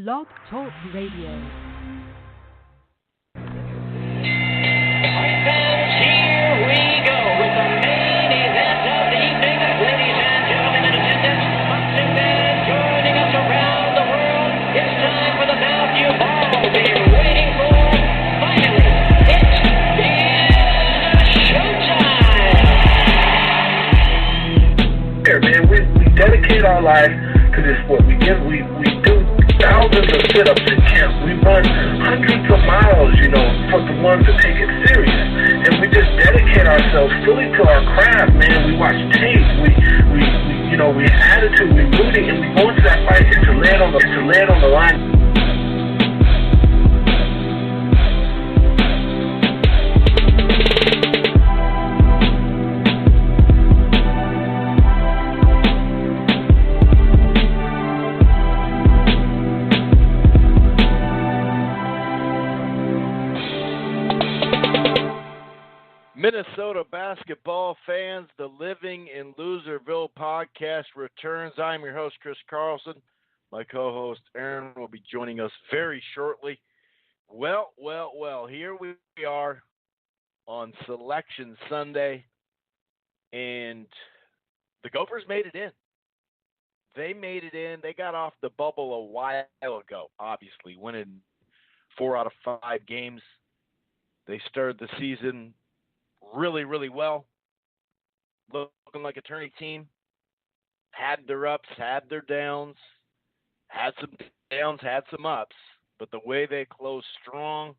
Blog Talk Radio. Dedicate our life to this sport. We do thousands of sit-ups in camp. We run hundreds of miles, for the ones that take it serious. And we just dedicate ourselves fully to our craft, man. We watch tape. We have attitude. We rooting, and we go into that fight to lay it on the line. Minnesota basketball fans, the Living in Loserville podcast returns. I'm your host, Chris Carlson. My co-host, Aaron, will be joining us very shortly. Well, here we are on Selection Sunday, and the Gophers made it in. They made it in. They got off the bubble a while ago, obviously, winning 4 out of 5 games. They started the season really, really well, looking like a tourney team. Had their ups, had their downs, had some downs, had some ups, but the way they closed strong,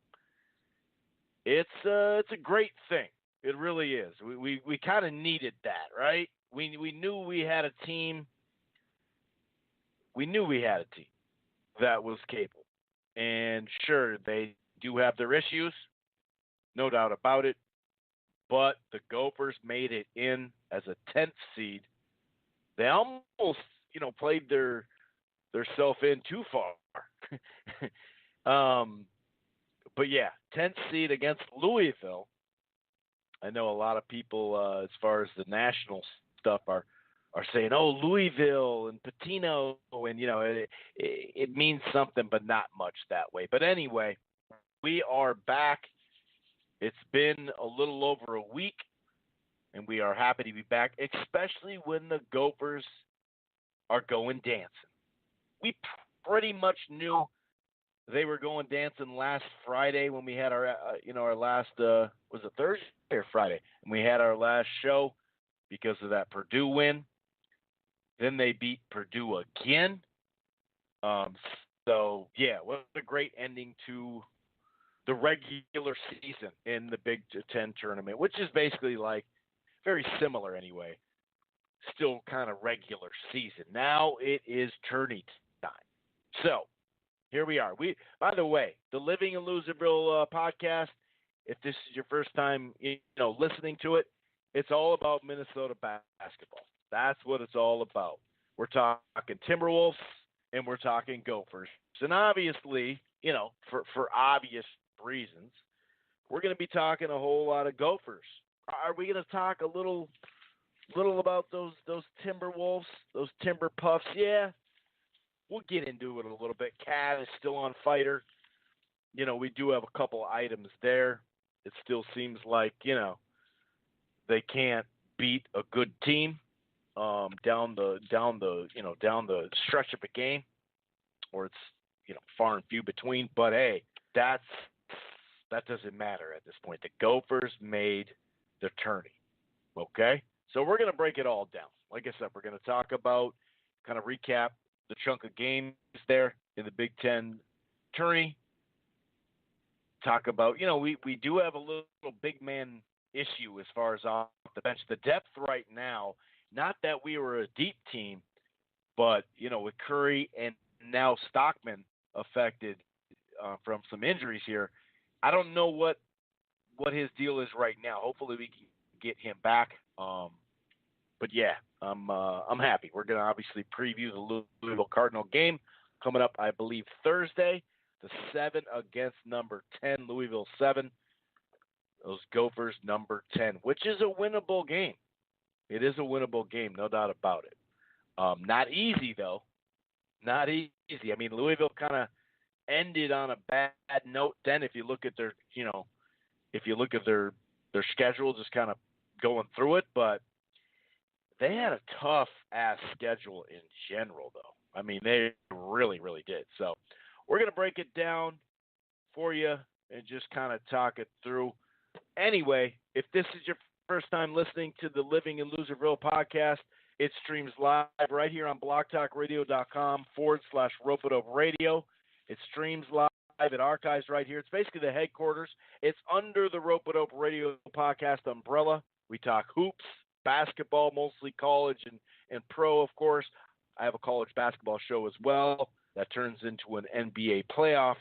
it's a great thing. It really is. We kind of needed that, right? We knew we had a team. We knew we had a team that was capable, and sure, they do have their issues, no doubt about it. But the Gophers made it in as a 10th seed. They almost, played their self in too far. But yeah, 10th seed against Louisville. I know a lot of people, as far as the national stuff, are saying, "Oh, Louisville and Patino," and it means something, but not much that way. But anyway, we are back. It's been a little over a week, and we are happy to be back, especially when the Gophers are going dancing. We pretty much knew they were going dancing last Friday when we had our last, was it Thursday or Friday? And we had our last show because of that Purdue win. Then they beat Purdue again. So, yeah, what a great ending to the regular season in the Big Ten tournament, which is basically like very similar anyway. Still kind of regular season. Now it is tourney time. So here we are. By the way, the Living in Loserville podcast, if this is your first time listening to it, it's all about Minnesota basketball. That's what it's all about. We're talking Timberwolves and we're talking Gophers. And obviously, for obvious reasons, we're going to be talking a whole lot of Gophers. Are we going to talk a little about those Timberwolves, those Timber Puffs? Yeah, we'll get into it a little bit. Cat is still on Fighter. We do have a couple items there. It still seems like they can't beat a good team down the stretch of a game, or it's far and few between. But hey, that doesn't matter at this point. The Gophers made the tourney, okay? So we're going to break it all down. Like I said, we're going to talk about, kind of recap the chunk of games there in the Big Ten tourney. Talk about, we do have a little big man issue as far as off the bench. The depth right now, not that we were a deep team, but, with Curry and now Stockman affected from some injuries here, I don't know what his deal is right now. Hopefully we can get him back. But yeah, I'm happy. We're going to obviously preview the Louisville Cardinal game coming up, I believe, Thursday. The 7 against number 10, Louisville 7. Those Gophers number 10, which is a winnable game. It is a winnable game, no doubt about it. Not easy, though. Not easy. I mean, Louisville kind of ended on a bad note. Then, if you look at their, if you look at their schedule, just kind of going through it, but they had a tough ass schedule in general, though. I mean, they really, really did. So, we're gonna break it down for you and just kind of talk it through. Anyway, if this is your first time listening to the Living in Loserville podcast, it streams live right here on blogtalkradio.com/Rope-A-Dope Radio. It streams live. It archives right here. It's basically the headquarters. It's under the Rope-A-Dope Radio podcast umbrella. We talk hoops, basketball, mostly college and pro, of course. I have a college basketball show as well that turns into an NBA playoff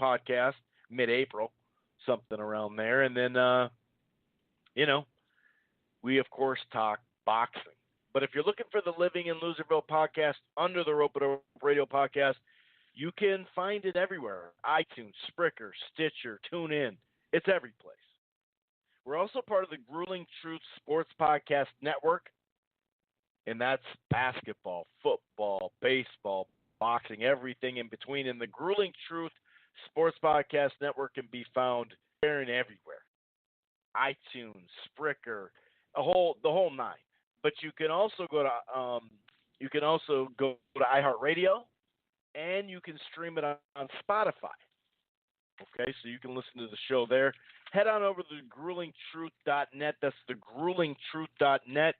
podcast mid-April, something around there. And then, we, of course, talk boxing. But if you're looking for the Living in Loserville podcast under the Rope-A-Dope Radio podcast, you can find it everywhere. iTunes, Spreaker, Stitcher, TuneIn. It's every place. We're also part of the Grueling Truth Sports Podcast Network, and that's basketball, football, baseball, boxing, everything in between. And the Grueling Truth Sports Podcast Network can be found there and everywhere. iTunes, Spreaker, the whole nine. But you can also go to iHeartRadio, and you can stream it on Spotify. Okay, so you can listen to the show there. Head on over to gruelingtruth.net. That's the gruelingtruth.net.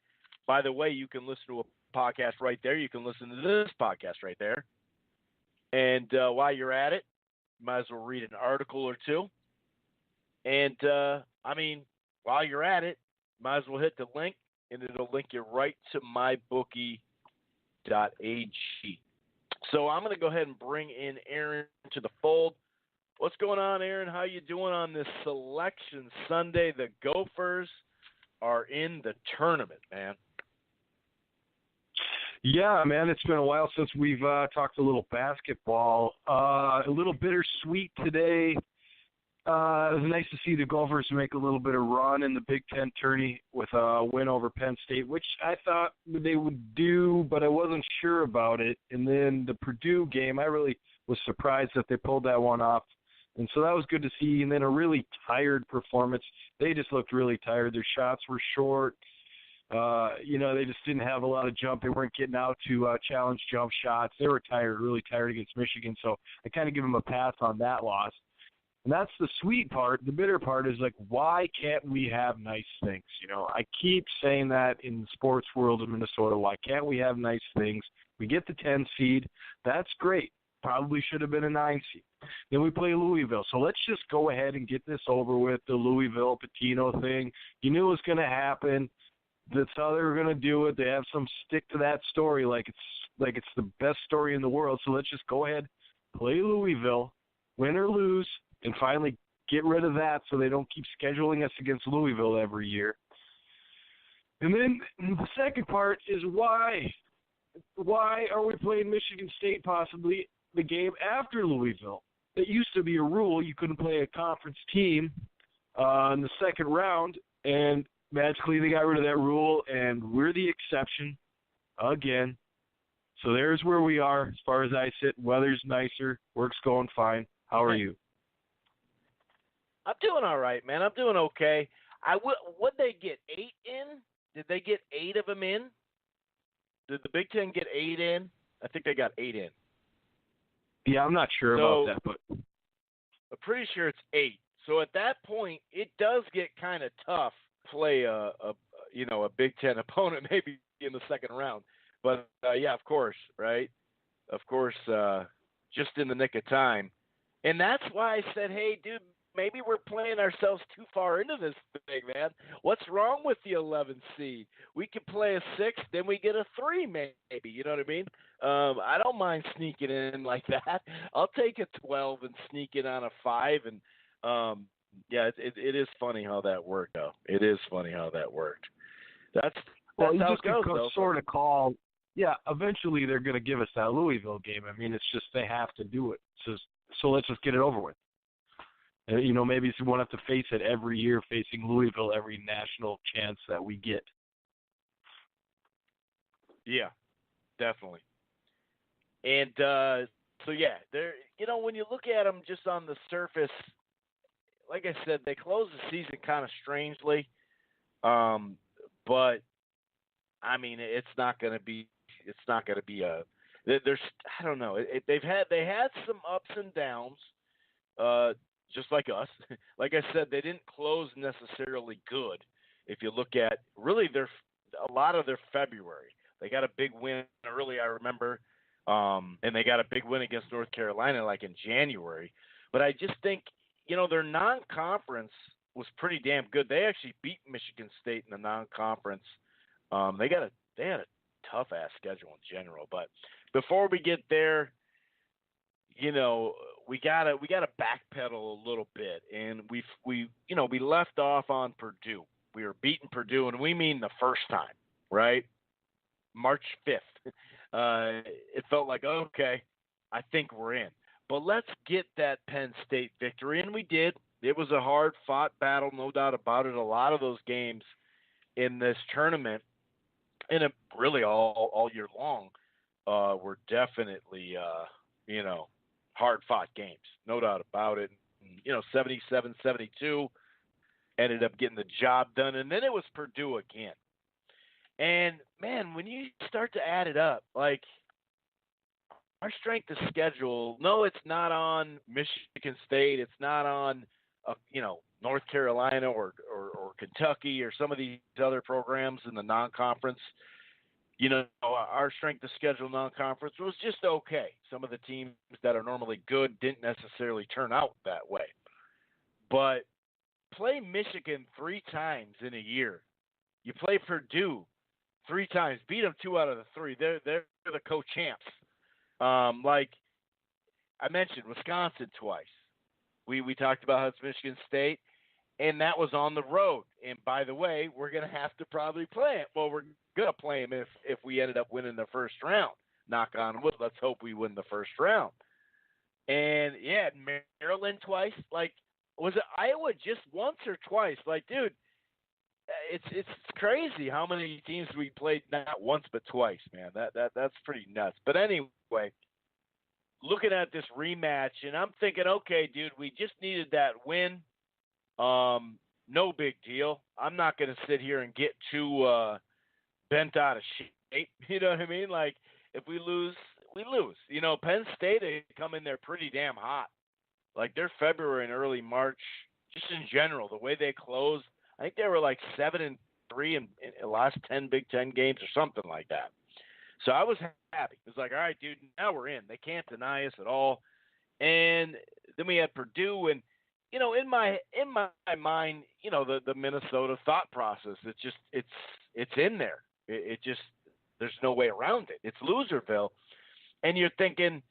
By the way, you can listen to a podcast right there. You can listen to this podcast right there. And while you're at it, you might as well read an article or two. And, while you're at it, you might as well hit the link, and it'll link you right to mybookie.ag. So I'm going to go ahead and bring in Aaron to the fold. What's going on, Aaron? How you doing on this Selection Sunday? The Gophers are in the tournament, man. Yeah, man, it's been a while since we've talked a little basketball. A little bittersweet today. It was nice to see the Gophers make a little bit of run in the Big Ten tourney with a win over Penn State, which I thought they would do, but I wasn't sure about it. And then the Purdue game, I really was surprised that they pulled that one off. And so that was good to see. And then a really tired performance. They just looked really tired. Their shots were short. They just didn't have a lot of jump. They weren't getting out to challenge jump shots. They were tired, really tired against Michigan. So I kind of give them a pass on that loss. And that's the sweet part. The bitter part is, like, why can't we have nice things? I keep saying that in the sports world in Minnesota. Why can't we have nice things? We get the 10 seed. That's great. Probably should have been a 9 seed. Then we play Louisville. So let's just go ahead and get this over with, the Louisville Patino thing. You knew it was going to happen. That's how they were going to do it. They have some stick to that story like it's the best story in the world. So let's just go ahead, play Louisville, win or lose, and finally get rid of that so they don't keep scheduling us against Louisville every year. And then the second part is why? Why are we playing Michigan State possibly the game after Louisville? It used to be a rule you couldn't play a conference team in the second round, and magically they got rid of that rule, and we're the exception again. So there's where we are as far as I sit. Weather's nicer. Work's going fine. How are you? I'm doing all right, man. I'm doing okay. Would they get 8 in? Did they get 8 of them in? Did the Big Ten get 8 in? I think they got 8 in. Yeah, I'm not sure about that, but I'm pretty sure it's 8. So at that point, it does get kind of tough to play a Big Ten opponent maybe in the second round. But yeah, of course, right? Of course, just in the nick of time. And that's why I said, hey, dude, maybe we're playing ourselves too far into this thing, man. What's wrong with the 11th seed? We could play a 6, then we get a 3 maybe. You know what I mean? I don't mind sneaking in like that. I'll take a 12 and sneak in on a 5. And, it is funny how that worked, though. It is funny how that worked. That's how it goes, though. Sort of call. Yeah, eventually they're going to give us that Louisville game. I mean, it's just they have to do it. So let's just get it over with. Maybe we won't have to face it every year, facing Louisville every national chance that we get. Yeah, definitely. And so yeah, they're when you look at them just on the surface, like I said, they close the season kind of strangely. But I mean, it's not going to be a. There's I don't know. They had some ups and downs, just like us. Like I said, they didn't close necessarily good. If you look at really a lot of their February, they got a big win early. I remember, and they got a big win against North Carolina like in January. But I just think their non-conference was pretty damn good. They actually beat Michigan State in the non-conference. They had a tough ass schedule in general. But before we get there, we gotta backpedal a little bit, and we left off on Purdue. We were beating Purdue, and we mean the first time, right? March 5th. It felt like, okay, I think we're in. But let's get that Penn State victory, and we did. It was a hard-fought battle, no doubt about it. A lot of those games in this tournament, and really all year long, were definitely, hard-fought games, no doubt about it. 77-72, ended up getting the job done, and then it was Purdue again. And, man, when you start to add it up, like, our strength of schedule, no, it's not on Michigan State. It's not on, North Carolina or Kentucky or some of these other programs in the non-conference. Our strength of schedule non-conference was just okay. Some of the teams that are normally good didn't necessarily turn out that way. But play Michigan 3 times in a year. You play Purdue 3 times, beat them 2 out of the 3. They're the co-champs. Like I mentioned, Wisconsin twice. We talked about how it's Michigan State, and that was on the road. And by the way, we're going to have to probably play it. Well, we're going to play them if we ended up winning the first round. Knock on wood. Let's hope we win the first round. And, yeah, Maryland twice. Like, was it Iowa just once or twice? Like, dude, it's crazy how many teams we played not once but twice, man. That's pretty nuts. But anyway, looking at this rematch, and I'm thinking, okay, dude, we just needed that win. No big deal. I'm not going to sit here and get too bent out of shape. You know what I mean? Like, if we lose, we lose. Penn State, they come in there pretty damn hot. Like, their February and early March, just in general, the way they closed, I think they were like 7-3 in the last 10 Big Ten games or something like that. So I was happy. It was like, all right, dude, now we're in. They can't deny us at all. And then we had Purdue, and in my mind, the Minnesota thought process. It's in there. It just there's no way around it. It's Loserville, and you're thinking,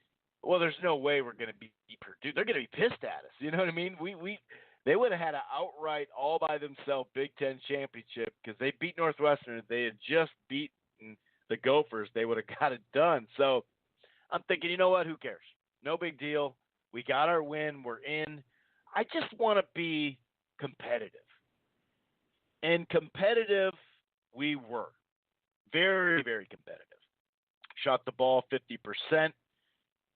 well, there's no way we're going to beat Purdue. They're going to be pissed at us. You know what I mean? They would have had an outright, all by themselves Big Ten championship because they beat Northwestern. If they had just beaten the Gophers, they would have got it done. So I'm thinking, you know what? Who cares? No big deal. We got our win. We're in. I just want to be competitive. And competitive we were. Very, very competitive. Shot the ball 50%.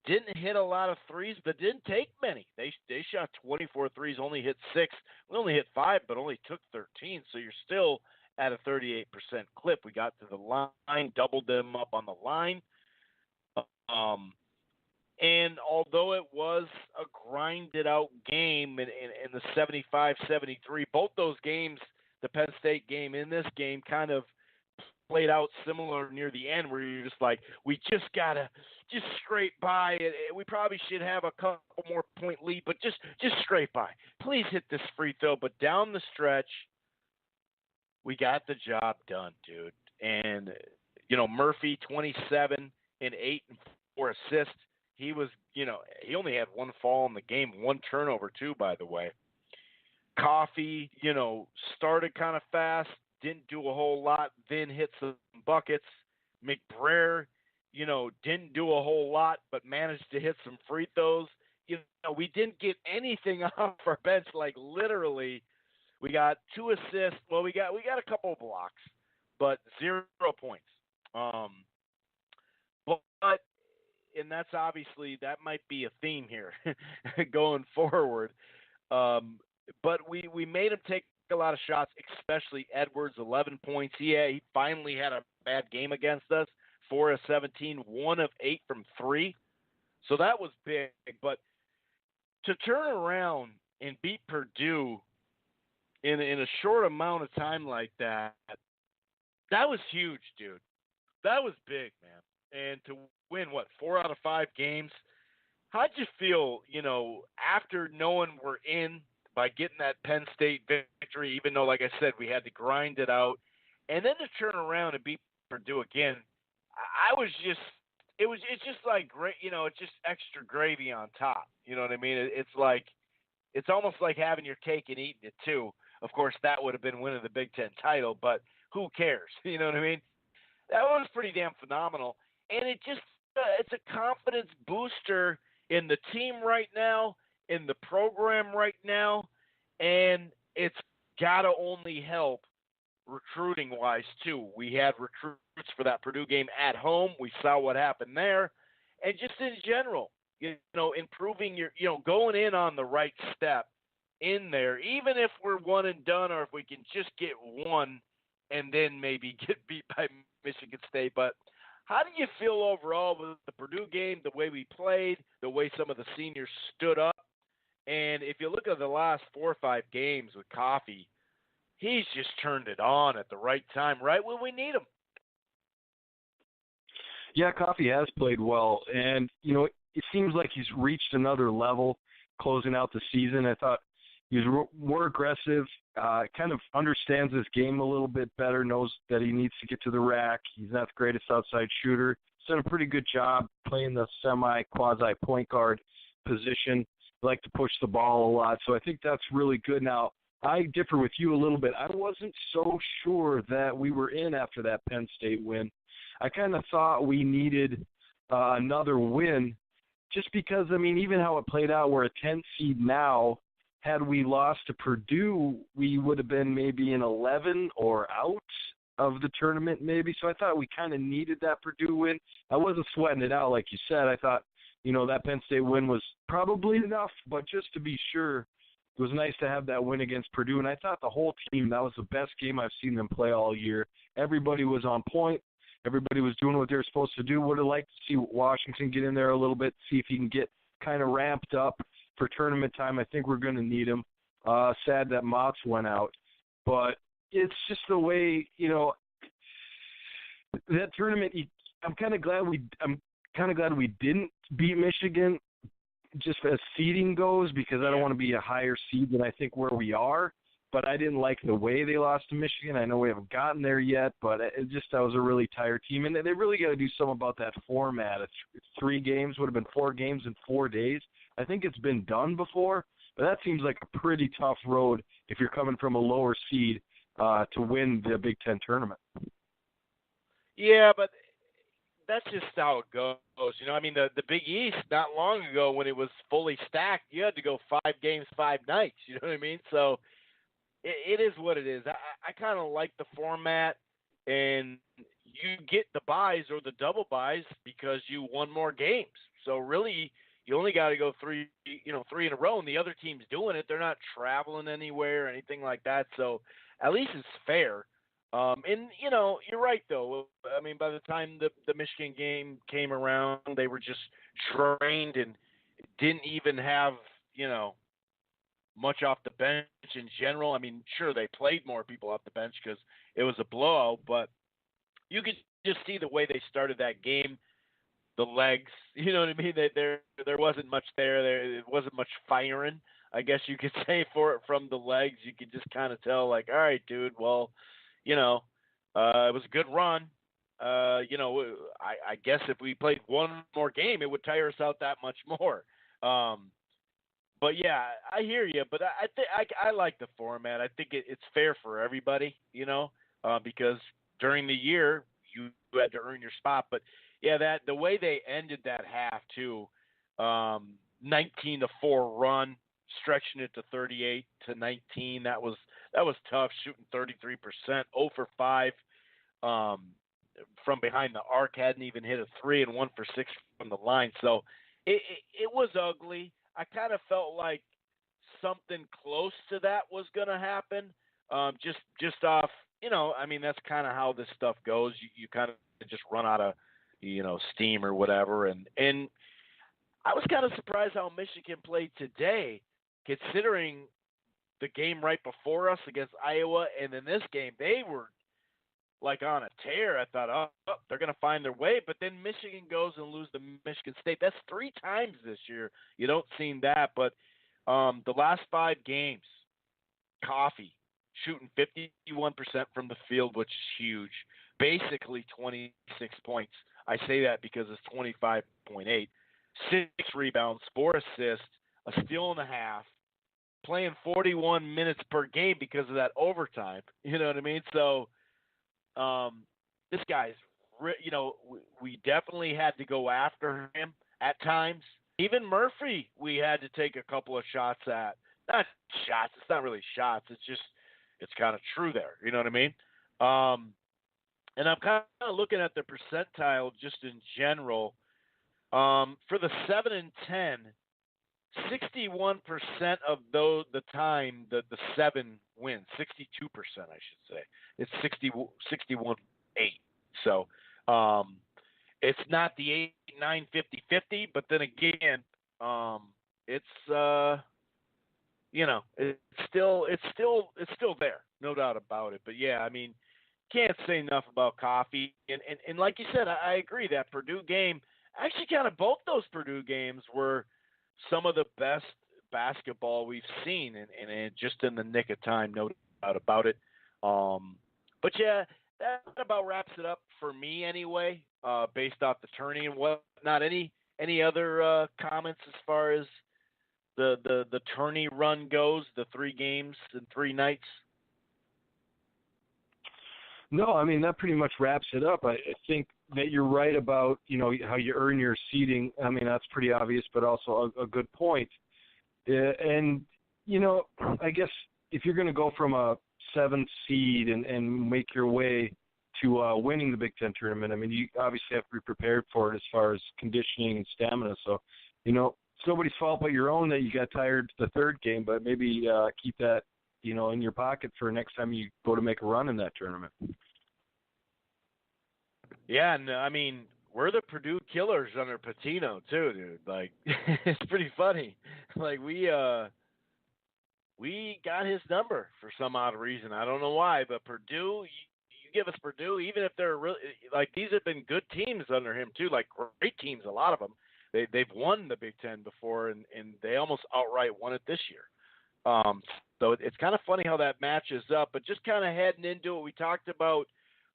Didn't hit a lot of threes, but didn't take many. They shot 24 threes, only hit 6. We only hit 5, but only took 13. So you're still at a 38% clip. We got to the line, doubled them up on the line. And although it was a grinded-out game in the 75-73, both those games, the Penn State game and this game, kind of played out similar near the end where you're just like, we just got to just scrape by. We probably should have a couple more point lead, but just scrape by. Please hit this free throw. But down the stretch, we got the job done, dude. And, Murphy, 27 and 8 and 4 assists. He was, he only had 1 fall in the game, 1 turnover too, by the way. Coffee, started kind of fast, didn't do a whole lot, then hit some buckets. McBrayer, didn't do a whole lot, but managed to hit some free throws. We didn't get anything off our bench. Like literally, we got 2 assists. Well, we got a couple of blocks, but 0 points. But and that's obviously that might be a theme here going forward. But we made him take a lot of shots, especially Edwards, 11 points. He finally had a bad game against us, 4 of 17, 1 of 8 from 3. So that was big. But to turn around and beat Purdue in a short amount of time like that, that was huge, dude. That was big, man. And to win, 4 out of 5 games, how'd you feel, after knowing we're in by getting that Penn State victory, even though, like I said, we had to grind it out, and then to turn around and beat Purdue again? It's just like great, it's just extra gravy on top. You know what I mean? It's almost like having your cake and eating it too. Of course, that would have been winning the Big Ten title, but who cares? You know what I mean? That was pretty damn phenomenal, and it's a confidence booster in the team right now, in the program right now, and it's got to only help recruiting-wise, too. We had recruits for that Purdue game at home. We saw what happened there. And just in general, improving going in on the right step in there, even if we're one and done or if we can just get one and then maybe get beat by Michigan State. But how do you feel overall with the Purdue game, the way we played, the way some of the seniors stood up? And if you look at the last 4 or 5 games with Coffey, he's just turned it on at the right time, right when we need him. Yeah, Coffey has played well, and, it seems like he's reached another level closing out the season. I thought he was more aggressive, kind of understands his game a little bit better, knows that he needs to get to the rack. He's not the greatest outside shooter. He's done a pretty good job playing the semi-quasi point guard position. Like to push the ball a lot, so I think that's really good. Now, I differ with you a little bit. I wasn't so sure that we were in after that Penn State win. I kind of thought we needed another win just because, even how it played out, we're a 10 seed now. Had we lost to Purdue, we would have been maybe in 11 or out of the tournament maybe. So I thought we kind of needed that Purdue win. I wasn't sweating it out like you said. I thought, that Penn State win was probably enough, but just to be sure, it was nice to have that win against Purdue. And I thought the whole team, that was the best game I've seen them play all year. Everybody was on point. Everybody was doing what they were supposed to do. Would have liked to see Washington get in there a little bit, see if he can get kind of ramped up for tournament time. I think we're going to need him. Sad that Motts went out. But it's just the way, that tournament, I'm kind of glad we didn't beat Michigan just as seeding goes, because I don't want to be a higher seed than I think where we are. But I didn't like the way they lost to Michigan. I know we haven't gotten there yet, but that was a really tired team. And they really got to do something about that format. It's 3 games, would have been 4 games in 4 days. I think it's been done before, but that seems like a pretty tough road if you're coming from a lower seed to win the Big Ten tournament. Yeah, but that's just how it goes. The Big East, not long ago when it was fully stacked, you had to go 5 games, 5 nights. You know what I mean? So it is what it is. I kind of like the format, and you get the buys or the double buys because you won more games. So really, you only got to go 3 in a row, and the other team's doing it. They're not traveling anywhere or anything like that. So at least it's fair. And, you're right, though. By the time the Michigan game came around, they were just drained and didn't even have, much off the bench in general. Sure, they played more people off the bench because it was a blowout, but you could just see the way they started that game, the legs, you know what I mean? There wasn't much there wasn't much firing, I guess you could say, for it from the legs. You could just kind of tell, like, all right, dude, well, it was a good run. I guess if we played one more game, it would tire us out that much more. But yeah, I hear you. But I like the format. I think it's fair for everybody, because during the year you had to earn your spot. But yeah, the way they ended that half too, 19-4 run, stretching it to 38-19. That was tough. Shooting 33%, 0 for 5. from behind the arc, hadn't even hit a three, and 1 for 6 from the line. So it was ugly. I kind of felt like something close to that was going to happen. Just off, I mean, that's kind of how this stuff goes. You kind of just run out of, steam or whatever. And I was kind of surprised how Michigan played today, considering the game right before us against Iowa, and in this game they were like on a tear. I thought, oh, they're going to find their way, but then Michigan goes and lose to Michigan State. That's 3 times this year. You don't see that, but the last 5 games, Coffee shooting 51% from the field, which is huge. Basically 26 points. I say that because it's 25.8. 6 rebounds, 4 assists, a steal and a half, playing 41 minutes per game because of that overtime. You know what I mean? So this guy's, we definitely had to go after him at times. Even Murphy, we had to take a couple of shots at. Not shots. It's not really shots. It's kind of true there. You know what I mean? And I'm kind of looking at the percentile just in general. For the 7 and 10, 61% of the time the 7 wins. 62%, I should say. It's 61-8. So it's not the 8, 9, 50-50, but then again, it's it's still there, no doubt about it. But yeah, I mean, can't say enough about Coffee. And like you said, I agree that Purdue game. Actually, kind of both those Purdue games were some of the best basketball we've seen, and just in the nick of time, no doubt about it. But yeah, that about wraps it up for me anyway, based off the tourney and whatnot. Any other comments as far as the tourney run goes, the 3 games and 3 nights? No, I mean, that pretty much wraps it up. I think that you're right about, how you earn your seeding. I mean, that's pretty obvious, but also a good point. And, I guess if you're going to go from a 7th seed and make your way to winning the Big Ten tournament, I mean, you obviously have to be prepared for it as far as conditioning and stamina. So, it's nobody's fault but your own that you got tired the 3rd game, but maybe keep that in your pocket for next time you go to make a run in that tournament. Yeah, and I mean, we're the Purdue killers under Pitino too, dude. Like, it's pretty funny. Like, we got his number for some odd reason. I don't know why, but Purdue, you give us Purdue, even if they're really, like, these have been good teams under him too, like great teams, a lot of them. They've won the Big Ten before, and they almost outright won it this year. So it's kind of funny how that matches up, but just kind of heading into it, we talked about,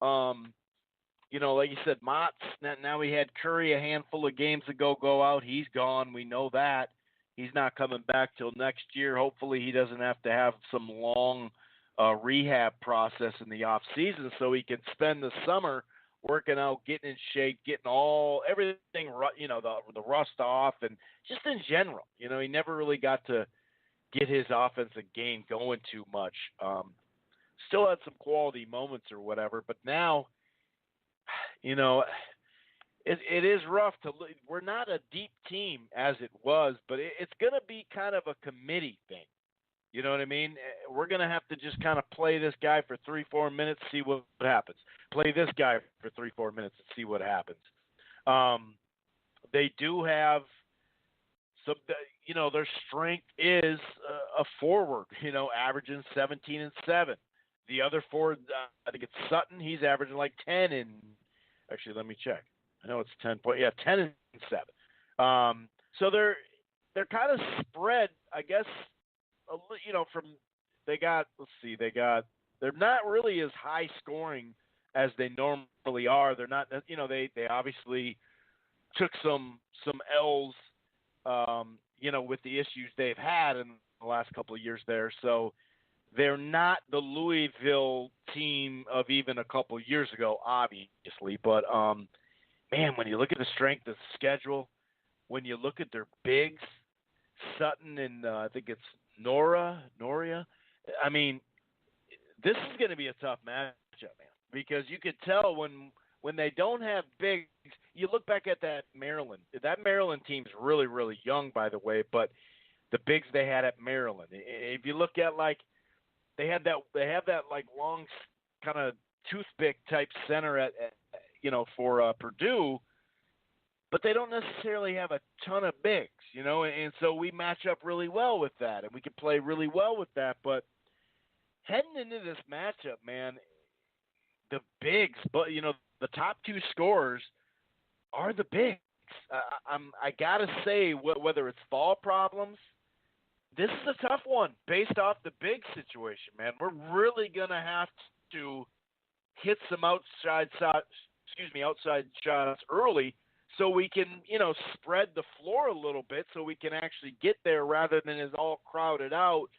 like you said, Mott's, now we had Curry a handful of games ago go out. He's gone. We know that. He's not coming back till next year. Hopefully he doesn't have to have some long rehab process in the off season so he can spend the summer working out, getting in shape, getting everything, the rust off, and just in general. He never really got to get his offensive game going too much. Still had some quality moments or whatever, but now, it is rough we're not a deep team as it was, but it's going to be kind of a committee thing. You know what I mean? We're going to have to just kind of play this guy for 3-4 minutes, see what happens. Play this guy for 3-4 minutes and see what happens. They do have some, their strength is a forward, averaging 17 and 7. The other forward, I think it's Sutton. He's averaging like 10 and actually, let me check. I know it's 10 point. Yeah, 10 and 7. So they're kind of spread, I guess. From they're not really as high scoring as they normally are. They're not. They obviously took some L's. With the issues they've had in the last couple of years there. So they're not the Louisville team of even a couple of years ago, obviously. But, man, when you look at the strength of the schedule, when you look at their bigs, Sutton and I think it's Noria, I mean, this is going to be a tough matchup, man, because you could tell when when they don't have bigs, you look back at that Maryland. That Maryland team's really, really young, by the way, but the bigs they had at Maryland. If you look at they have that like long kind of toothpick type center at for Purdue, but they don't necessarily have a ton of bigs, and so we match up really well with that, and we can play really well with that. But heading into this matchup, man, the bigs, but the top two scorers are the bigs. I gotta say, whether it's fall problems, this is a tough one based off the big situation, man. We're really gonna have to hit some outside shots early, so we can spread the floor a little bit, so we can actually get there rather than it's all crowded out.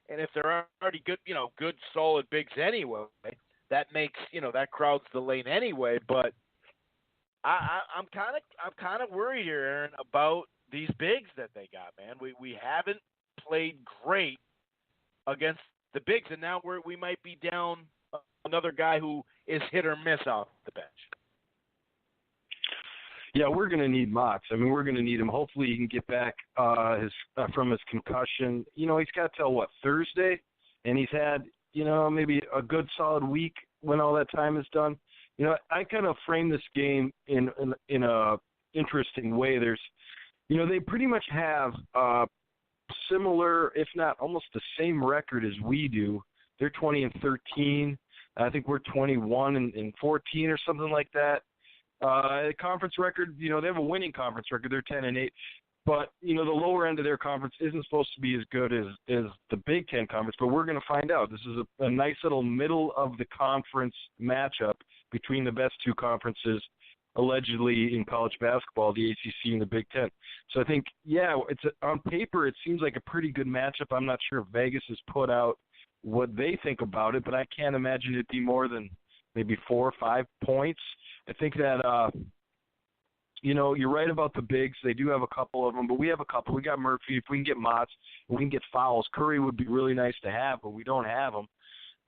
And if they're already good, good solid bigs anyway, that makes that crowds the lane anyway. But I'm kind of worried here, Aaron, about these bigs that they got, man. We haven't played great against the bigs, and now we might be down another guy who is hit or miss off the bench. Yeah, we're going to need Motts. I mean, we're going to need him. Hopefully he can get back from his concussion. He's got till, Thursday? And he's had, maybe a good solid week when all that time is done. I kind of frame this game in a interesting way. There's, they pretty much have similar, if not almost the same record as we do. They're 20-13. I think we're 21-14 or something like that. Conference record, they have a winning conference record. They're 10-8. But, the lower end of their conference isn't supposed to be as good as the Big Ten conference, but we're going to find out. This is a nice little middle-of-the-conference matchup between the best two conferences, allegedly, in college basketball, the ACC and the Big Ten. So I think, on paper, it seems like a pretty good matchup. I'm not sure if Vegas has put out what they think about it, but I can't imagine it be more than maybe 4 or 5 points. I think that you're right about the bigs. They do have a couple of them, but we have a couple. We got Murphy. If we can get Motts, we can get fouls. Curry would be really nice to have, but we don't have them.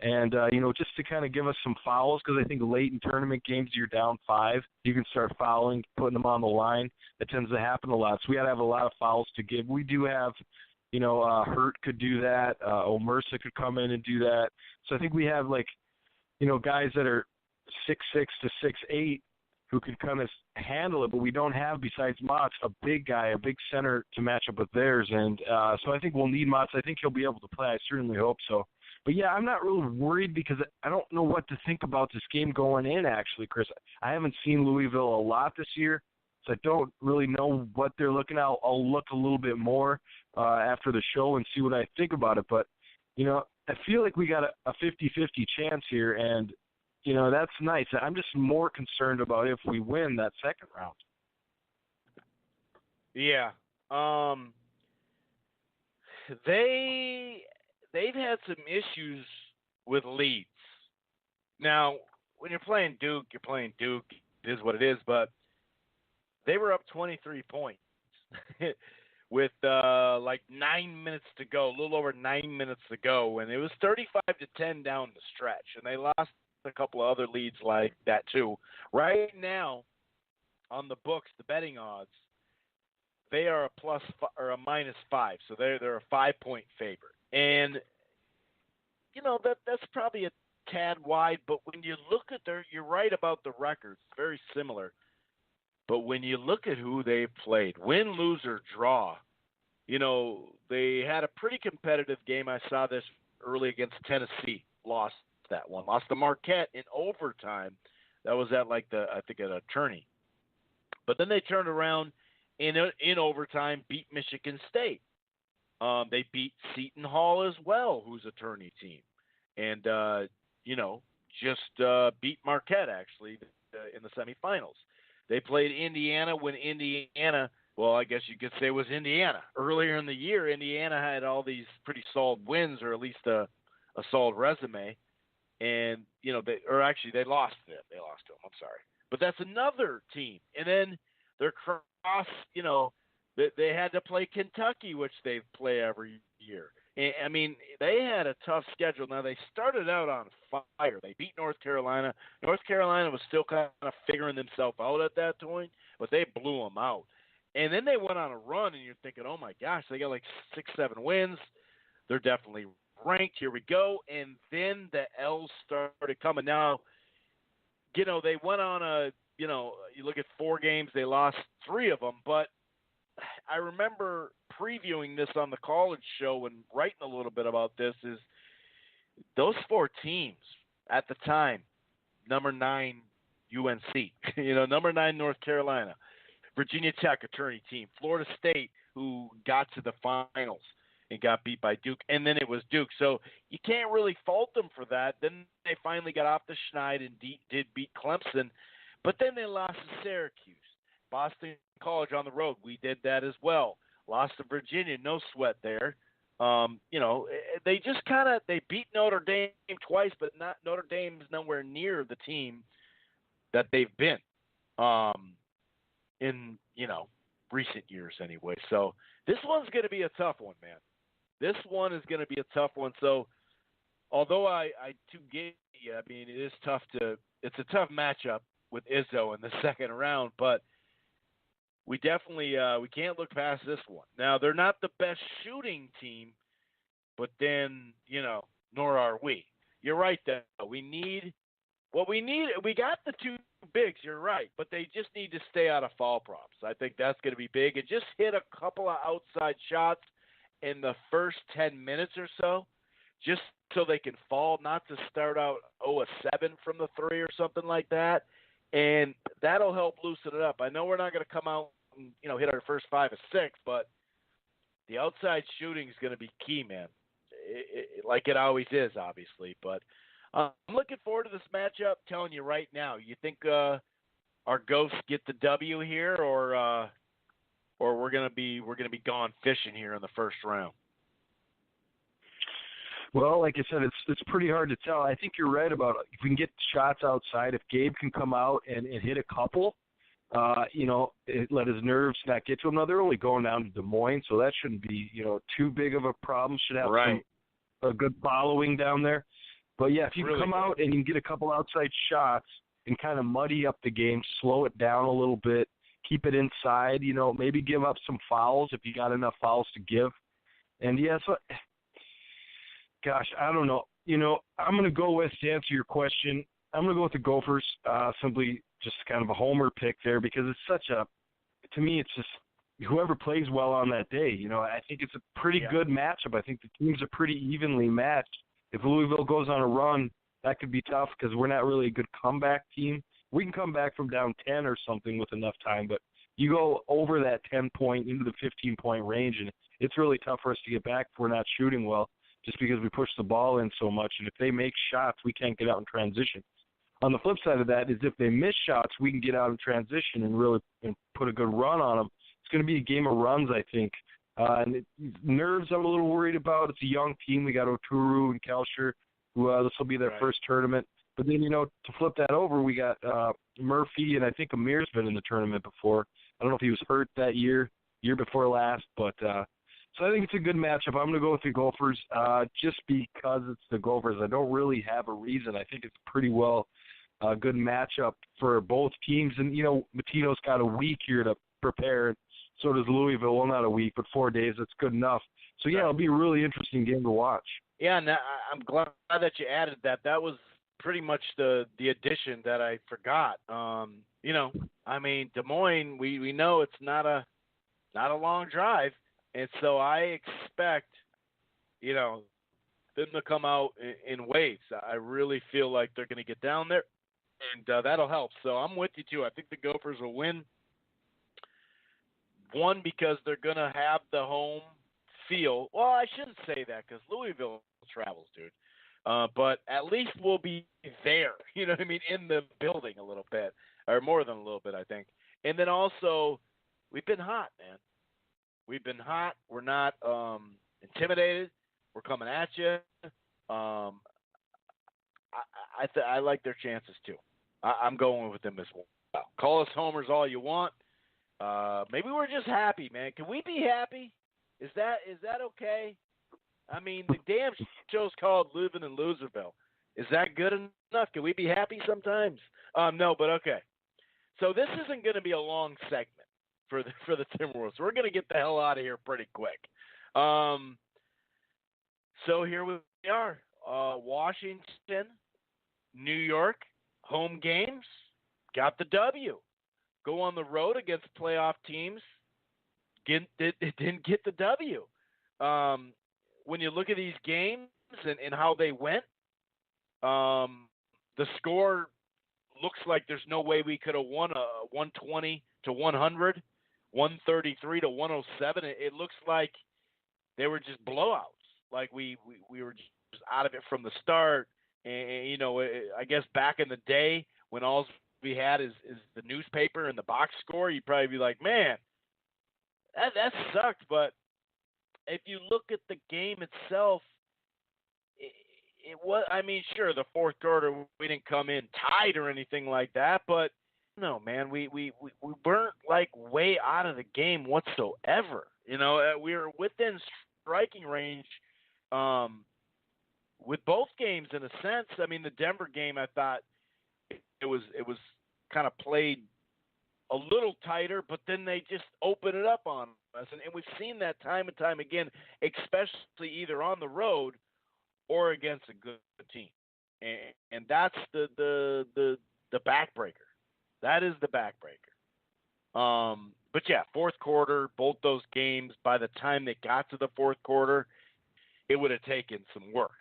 And, just to kind of give us some fouls, because I think late in tournament games, you're down 5. You can start fouling, putting them on the line. That tends to happen a lot. So we got to have a lot of fouls to give. We do have, Hurt could do that. Omersa could come in and do that. So I think we have, guys that are 6'6" to 6'8", who can kind of handle it, but we don't have, besides Motts, a big guy, a big center to match up with theirs. And so I think we'll need Motts. I think he'll be able to play. I certainly hope so. But, yeah, I'm not really worried because I don't know what to think about this game going in, actually, Chris. I haven't seen Louisville a lot this year, so I don't really know what they're looking at. I'll look a little bit more after the show and see what I think about it. But, I feel like we got a 50-50 chance here, and that's nice. I'm just more concerned about if we win that second round. Yeah. They've had some issues with leads. Now, when you're playing Duke, you're playing Duke. It is what it is, but they were up 23 points with 9 minutes to go, a little over 9 minutes to go, and it was 35-10 down the stretch, and they lost a couple of other leads like that too. Right now, on the books, the betting odds, they are a -5, so they're a 5-point favorite. And that's probably a tad wide, but when you look at you're right about the records, very similar. But when you look at who they played, win, lose, or draw, they had a pretty competitive game. I saw this early against Tennessee, lost that one. Lost to Marquette in overtime. That was at I think at Attorney. But then they turned around in overtime, beat Michigan State. They beat Seton Hall as well, who's Attorney team, and just beat Marquette actually in the semifinals. They played Indiana when Indiana, well, I guess you could say it was Indiana. Earlier in the year, Indiana had all these pretty solid wins, or at least a solid resume. And, they lost to them. They lost to them. I'm sorry. But that's another team. And then they're cross, they had to play Kentucky, which they play every year. I mean, they had a tough schedule. Now, they started out on fire. They beat North Carolina. North Carolina was still kind of figuring themselves out at that point, but they blew them out. And then they went on a run, and you're thinking, oh, my gosh, they got like 6, 7 wins. They're definitely ranked. Here we go. And then the L's started coming. Now, they went on you look at 4 games, they lost 3 of them, but I remember previewing this on the college show and writing a little bit about this is those 4 teams at the time, number 9 UNC, number 9 North Carolina, Virginia Tech, a tourney team, Florida State, who got to the finals and got beat by Duke, and then it was Duke. So you can't really fault them for that. Then they finally got off the schneid and did beat Clemson, but then they lost to Syracuse. Boston College on the road, we did that as well. Lost to Virginia, no sweat there. They just they beat Notre Dame twice, but Notre Dame's nowhere near the team that they've been in recent years anyway. So this one's going to be a tough one, man. This one is going to be a tough one. So although I do get you, I mean, it's a tough matchup with Izzo in the second round, but we definitely we can't look past this one. Now, they're not the best shooting team, but then, nor are we. You're right, though. We got the 2 bigs, you're right, but they just need to stay out of foul props. I think that's going to be big. And just hit a couple of outside shots in the first 10 minutes or so, just so they can fall, not to start out 0-7 from the 3 or something like that. And that'll help loosen it up. I know we're not going to come out and, hit our first 5 or 6, but the outside shooting is going to be key, man. Like it always is, obviously. But I'm looking forward to this matchup. Telling you right now, you think our Ghosts get the W here, or we're gonna be gone fishing here in the first round? Well, like I said, it's pretty hard to tell. I think you're right about if we can get shots outside. If Gabe can come out and hit a couple, let his nerves not get to him. Now they're only going down to Des Moines, so that shouldn't be too big of a problem. Should have a good following down there. But yeah, if you can come out and you can get a couple outside shots and kind of muddy up the game, slow it down a little bit, keep it inside. Maybe give up some fouls if you got enough fouls to give. And yeah, so. Gosh, I don't know. I'm going to go with, to answer your question, I'm going to go with the Gophers, simply just kind of a homer pick there because it's to me, it's just whoever plays well on that day. I think it's a pretty good matchup. I think the teams are pretty evenly matched. If Louisville goes on a run, that could be tough because we're not really a good comeback team. We can come back from down 10 or something with enough time, but you go over that 10-point into the 15-point range, and it's really tough for us to get back if we're not shooting well, just because we push the ball in so much. And if they make shots, we can't get out in transition. On the flip side of that is if they miss shots, we can get out in transition and really put a good run on them. It's going to be a game of runs, I think. Nerves I'm a little worried about. It's a young team. We got Oturu and Kelcher, who this will be their first tournament. But then, to flip that over, we got Murphy, and I think Amir's been in the tournament before. I don't know if he was hurt that year before last, but so I think it's a good matchup. I'm going to go with the Gophers just because it's the Gophers. I don't really have a reason. I think it's pretty well a good matchup for both teams. And, Matino's got a week here to prepare. So does Louisville. Well, not a week, but 4 days. That's good enough. So, yeah, it'll be a really interesting game to watch. Yeah, and I'm glad that you added that. That was pretty much the addition that I forgot. Des Moines, we know it's not a long drive. And so I expect, them to come out in waves. I really feel like they're going to get down there, and that'll help. So I'm with you, too. I think the Gophers will win. One, because they're going to have the home feel. Well, I shouldn't say that because Louisville travels, dude. But at least we'll be there, in the building a little bit, or more than a little bit, I think. And then also, we've been hot, man. We've been hot. We're not intimidated. We're coming at you. I like their chances too. I'm going with them as well. Call us homers all you want. Maybe we're just happy, man. Can we be happy? Is that okay? I mean, the damn show's called Living in Loserville. Is that good enough? Can we be happy sometimes? No, but okay. So this isn't going to be a long segment for the Timberwolves. We're going to get the hell out of here pretty quick. So here we are. Washington, New York, home games, got the W. Go on the road against playoff teams, didn't get the W. When you look at these games and how they went, the score looks like there's no way we could have won a 120 to 100, 133 to 107. It looks like they were just blowouts. Like we were just out of it from the start. And you know, I guess back in the day when all we had is the newspaper and the box score, you'd probably be like, man, that sucked. But if you look at the game itself, it was, I mean, sure, the fourth quarter we didn't come in tied or anything like that, but no, man, we weren't like way out of the game whatsoever. You know, we were within striking range with both games in a sense. I mean, the Denver game, I thought it was kind of played a little tighter, but then they just open it up on us, and we've seen that time and time again, especially either on the road or against a good team, and that's the backbreaker. That is the backbreaker. But yeah, fourth quarter, both those games. By the time they got to the fourth quarter, it would have taken some work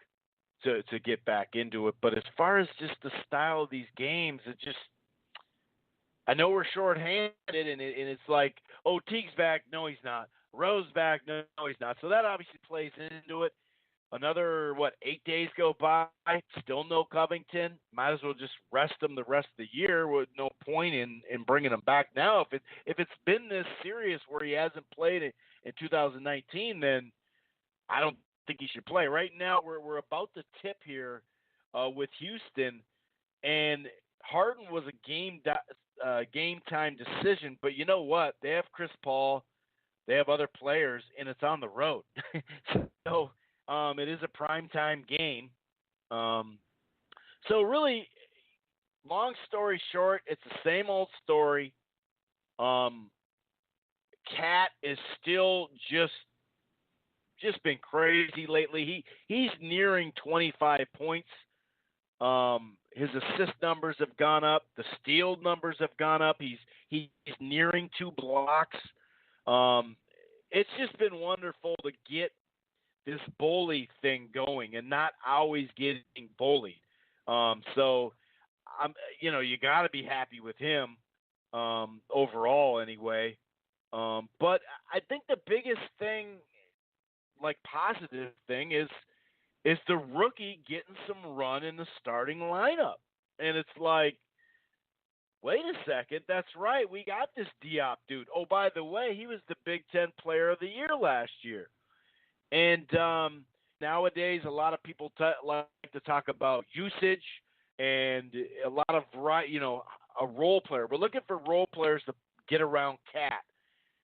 to get back into it. But as far as just the style of these games, it just, I know we're shorthanded, and it's like, oh, Teague's back. No, he's not. Rowe's back. No, he's not. So that obviously plays into it. Another, 8 days go by, still no Covington. Might as well just rest him the rest of the year with no point in bringing him back now. If it's been this serious where he hasn't played in 2019, then I don't think he should play. Right now we're about to tip here with Houston, and Harden was a game time decision. But you know what? They have Chris Paul, they have other players, and it's on the road. So it is a primetime game. So really, long story short, it's the same old story. Cat is still just been crazy lately. He's nearing 25 points. His assist numbers have gone up. The steal numbers have gone up. He's nearing 2 blocks. It's just been wonderful to get this bully thing going and not always getting bullied. So you got to be happy with him overall anyway. But I think the biggest thing, like positive thing, is the rookie getting some run in the starting lineup. And it's like, wait a second, that's right, we got this Diop dude. Oh, by the way, he was the Big Ten Player of the Year last year. And nowadays, a lot of people like to talk about usage and a lot of, a role player. We're looking for role players to get around Cat.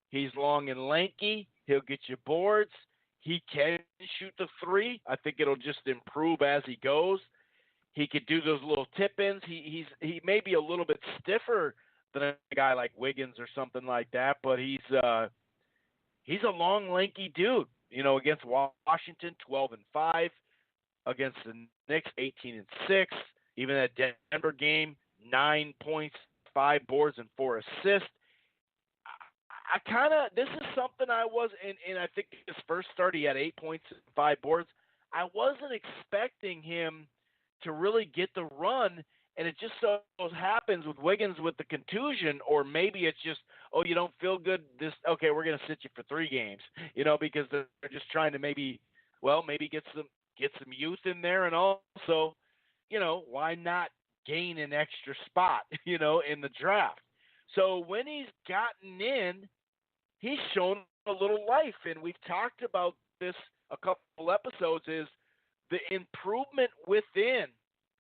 He's long and lanky. He'll get you boards. He can shoot the three. I think it'll just improve as he goes. He could do those little tip-ins. He may be a little bit stiffer than a guy like Wiggins or something like that, but he's a long, lanky dude. Against Washington, 12-5. Against the Knicks, 18-6. Even that Denver game, 9 points, 5 boards, and 4 assists. This is something I was, and I think his first start, he had 8 points and 5 boards. I wasn't expecting him to really get the run, and it just so happens with Wiggins with the contusion, or maybe it's just, oh, you don't feel good, okay, we're going to sit you for 3 games, because they're just trying to maybe get some youth in there, and also, why not gain an extra spot, in the draft. So when he's gotten in, he's shown a little life, and we've talked about this a couple episodes, is the improvement within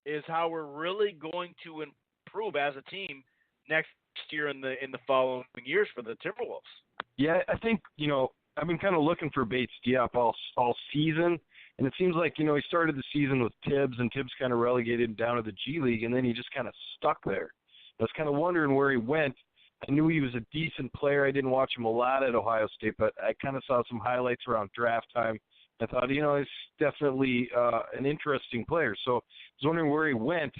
is how we're really going to improve as a team next year in the following years for the Timberwolves. Yeah, I think, I've been kind of looking for Bates Diop all season, And it seems like, he started the season with Tibbs, and Tibbs kind of relegated him down to the G League, and then he just kind of stuck there. I was kind of wondering where he went. I knew he was a decent player. I didn't watch him a lot at Ohio State, but I kind of saw some highlights around draft time. I thought, he's definitely an interesting player. So I was wondering where he went.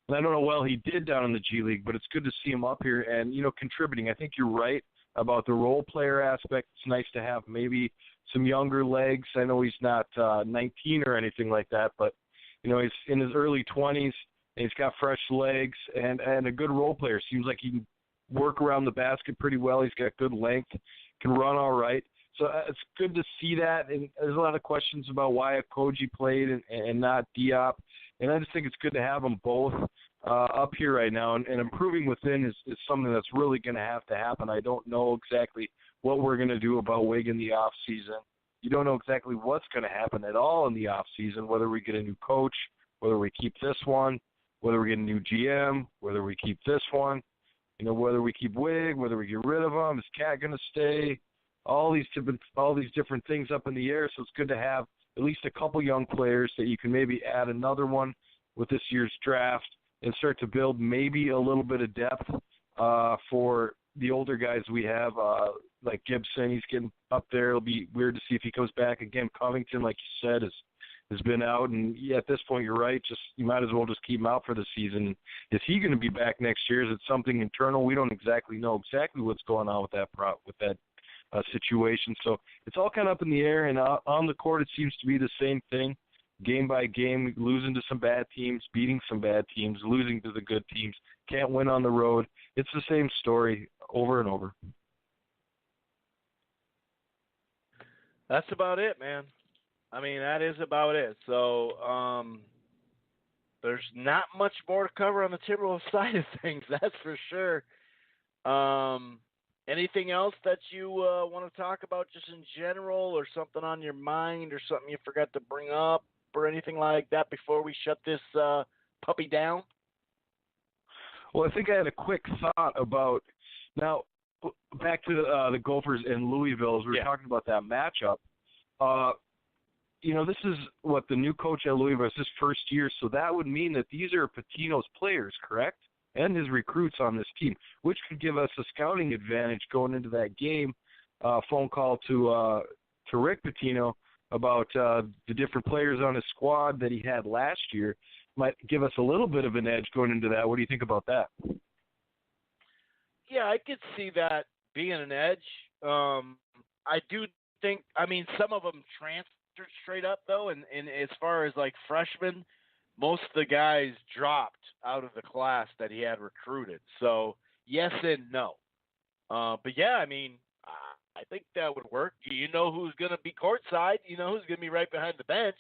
And I don't know well he did down in the G League, but it's good to see him up here and, contributing. I think you're right about the role player aspect. It's nice to have maybe some younger legs. I know he's not 19 or anything like that, but, he's in his early 20s, and he's got fresh legs and a good role player. Seems like he can work around the basket pretty well. He's got good length, can run all right. So it's good to see that. And there's a lot of questions about why Koji played and not Diop. And I just think it's good to have them both up here right now. And improving within is something that's really going to have to happen. I don't know exactly what we're going to do about Wig in the off season. You don't know exactly what's going to happen at all in the off season, whether we get a new coach, whether we keep this one, whether we get a new GM, whether we keep this one, whether we keep Wig, whether we get rid of him. Is Cat going to stay? All these different things up in the air. So it's good to have at least a couple young players that you can maybe add another one with this year's draft and start to build maybe a little bit of depth for the older guys we have, like Gibson. He's getting up there. It'll be weird to see if he comes back again. Covington, like you said, has been out. And, yeah, at this point, you're right. You might as well just keep him out for the season. Is he going to be back next year? Is it something internal? We don't exactly know exactly what's going on with that situation. So it's all kind of up in the air, and on the court it seems to be the same thing, game by game, losing to some bad teams, beating some bad teams, losing to the good teams, can't win on the road. It's the same story over and over. That's about it, man. I mean, that is about it. So there's not much more to cover on the Timberwolves side of things, that's for sure. Anything else that you want to talk about just in general, or something on your mind, or something you forgot to bring up, or anything like that before we shut this puppy down? Well, I think I had a quick thought about, now, back to the Gophers and Louisville, as we were talking about that matchup. This is the new coach at Louisville, it's his first year, so that would mean that these are Pitino's players, correct? And his recruits on this team, which could give us a scouting advantage going into that game. Phone call to Rick Pitino about the different players on his squad that he had last year might give us a little bit of an edge going into that. What do you think about that? Yeah, I could see that being an edge. I do think, some of them transferred straight up, though, and as far as, freshmen, most of the guys dropped out of the class that he had recruited. So, yes and no. But, yeah, I think that would work. You know who's going to be courtside. You know who's going to be right behind the bench.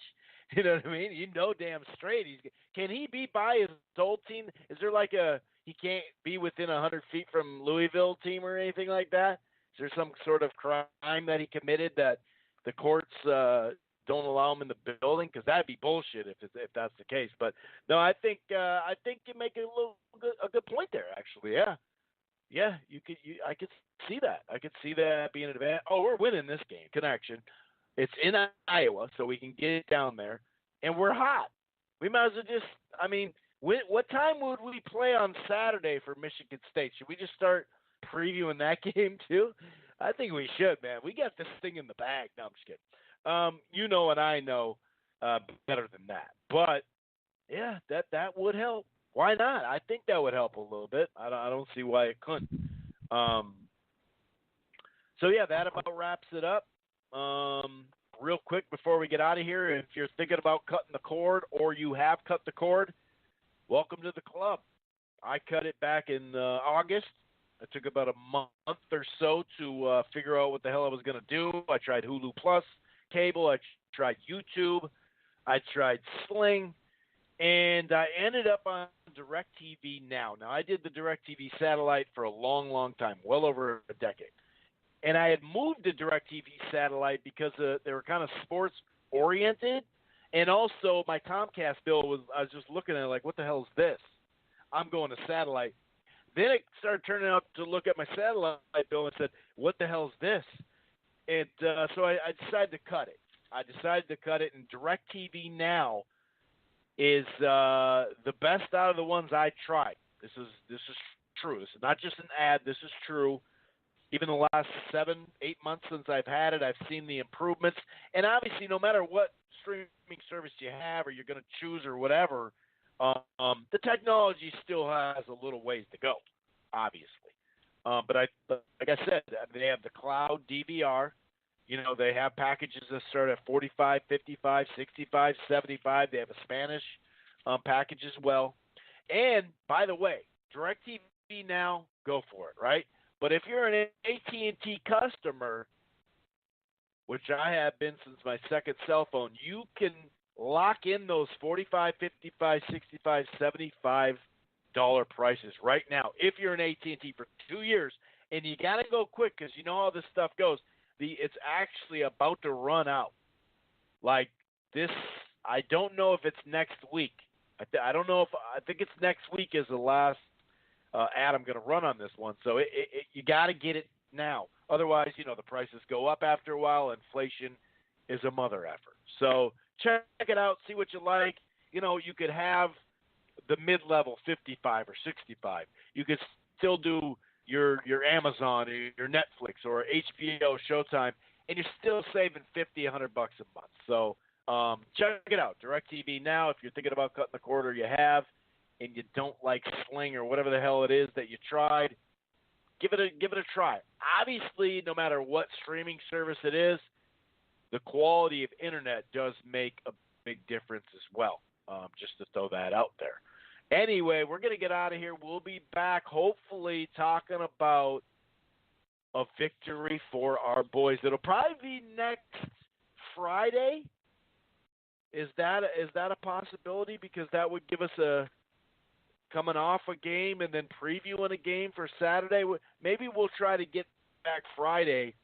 You know what I mean? You know damn straight. Can he be by his old team? Is there he can't be within 100 feet from Louisville team or anything like that? Is there some sort of crime that he committed that the courts don't allow him in the building? Because that'd be bullshit if that's the case. But no, I think you make a good point there. Actually, yeah, I could see that. I could see that being an advantage. Oh, we're winning this game. Connection. It's in Iowa, so we can get it down there, and we're hot. We might as well just. What time would we play on Saturday for Michigan State? Should we just start previewing that game too? I think we should, man. We got this thing in the bag. No, I'm just kidding. You know and I know better than that. But, yeah, that would help. Why not? I think that would help a little bit. I don't see why it couldn't. So, yeah, that about wraps it up. Real quick before we get out of here, if you're thinking about cutting the cord or you have cut the cord, welcome to the club. I cut it back in August. It took about a month or so to figure out what the hell I was going to do. I tried Hulu Plus cable. I tried YouTube. I tried Sling. And I ended up on DirecTV Now. Now, I did the DirecTV satellite for a long, long time, well over a decade. And I had moved to DirecTV satellite because they were kind of sports-oriented. And also, my Comcast bill I was just looking at it like, what the hell is this? I'm going to satellite. Then it started turning out to look at my satellite bill and said, what the hell is this? And so I decided to cut it. I decided to cut it, and DirecTV Now is the best out of the ones I tried. This is true. This is not just an ad. This is true. Even the last 7-8 months since I've had it, I've seen the improvements. And obviously, no matter what streaming service you have or you're going to choose or whatever, the technology still has a little ways to go, obviously. But like I said, they have the cloud DVR. You know, they have packages that start at $45, $55, $65, $75. They have a Spanish package as well. And, by the way, DirecTV Now, go for it, right? But if you're an AT&T customer, which I have been since my second cell phone, you can lock in those $45, $55, $65, $75 prices right now if you're an AT&T for 2 years. And you got to go quick because you know how this stuff goes. It's actually about to run out. Like this, I don't know if it's next week. I don't know I think it's next week is the last ad I'm going to run on this one. So you got to get it now. Otherwise, you know, the prices go up after a while. Inflation is a mother effort. So check it out, see what you like. You know, you could have the mid-level 55 or 65. You could still do your Amazon or your Netflix or HBO Showtime, and you're still saving $50, $100 a month. So check it out, DirecTV Now. If you're thinking about cutting the cord or you have, and you don't like Sling or whatever the hell it is that you tried, give it a try. Obviously, no matter what streaming service it is, the quality of internet does make a big difference as well. Just to throw that out there. Anyway, we're going to get out of here. We'll be back, hopefully, talking about a victory for our boys. It'll probably be next Friday. Is that a possibility? Because that would give us a coming off a game and then previewing a game for Saturday. Maybe we'll try to get back Friday,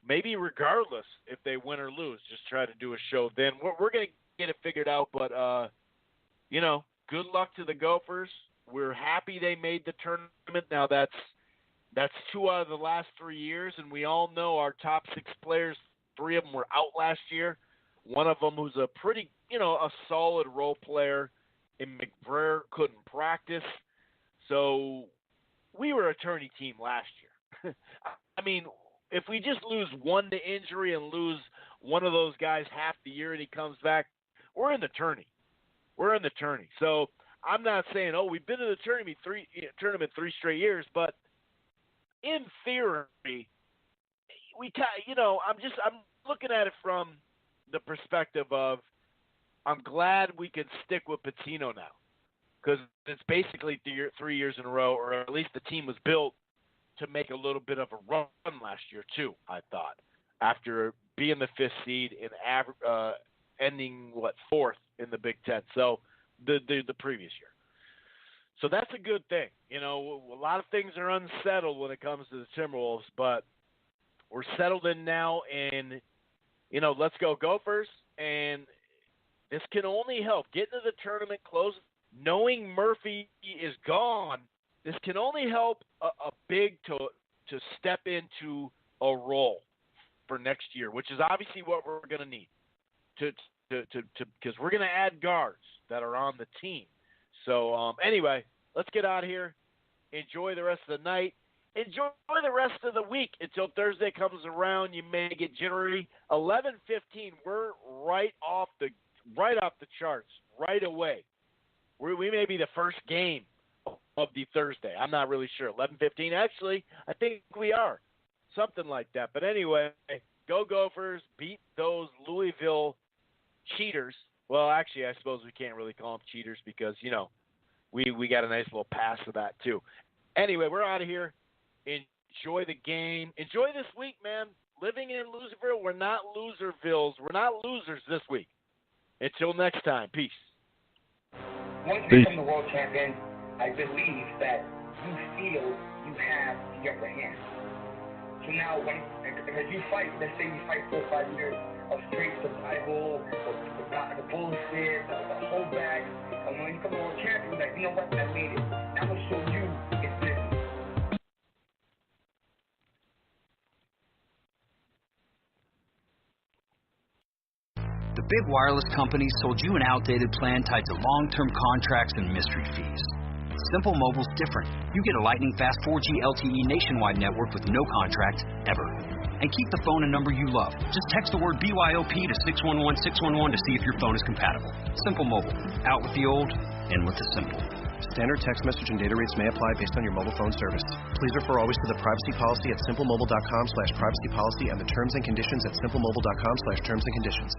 maybe regardless if they win or lose, just try to do a show then. We're going to get it figured out, but, you know, good luck to the Gophers. We're happy they made the tournament. Now that's 2 out of the last 3 years, and we all know our top 6 players, 3 of them were out last year. One of them who's a pretty, you know, a solid role player in McBrayer couldn't practice. So we were a tourney team last year. I mean, if we just lose one to injury and lose one of those guys half the year and he comes back, we're in the tourney. We're in the tourney. So I'm not saying, we've been in the tournament 3 straight years, but in theory, I'm looking at it from the perspective of I'm glad we can stick with Patino now because it's basically 3 years in a row, or at least the team was built to make a little bit of a run last year too, I thought, after being the 5th seed and ending, 4th in the Big Ten, so the previous year. So that's a good thing. You know, a lot of things are unsettled when it comes to the Timberwolves, but we're settled in now, and, you know, let's go Gophers, and this can only help. Getting to the tournament close, knowing Murphy is gone, this can only help a big to step into a role for next year, which is obviously what we're going to need because we're going to add guards that are on the team. So anyway, let's get out of here. Enjoy the rest of the night. Enjoy the rest of the week until Thursday comes around. You may get jittery. 11:15. We're right off the charts right away. We may be the first game of the Thursday. I'm not really sure. 11:15. Actually, I think we are. Something like that. But anyway, go Gophers. Beat those Louisville cheaters. Well, actually, I suppose we can't really call them cheaters because, you know, we got a nice little pass of that too. Anyway, we're out of here. Enjoy the game. Enjoy this week, man. Living in Loserville, we're not Loservilles. We're not losers this week. Until next time, peace. Once you become the world champion, I believe that you feel you have the upper hand. So now, as you fight, let's say you fight 4 or 5 years of straight survival, the bullshit, the holdback, and when you become the world champion, you're like, you know what, I made it. I'm going to show you The big wireless companies sold you an outdated plan tied to long-term contracts and mystery fees. Simple Mobile's different. You get a lightning-fast 4G LTE nationwide network with no contract, ever. And keep the phone and number you love. Just text the word BYOP to 611611 to see if your phone is compatible. Simple Mobile. Out with the old, in with the simple. Standard text message and data rates may apply based on your mobile phone service. Please refer always to the privacy policy at simplemobile.com/privacy policy and the terms and conditions at simplemobile.com/terms and conditions.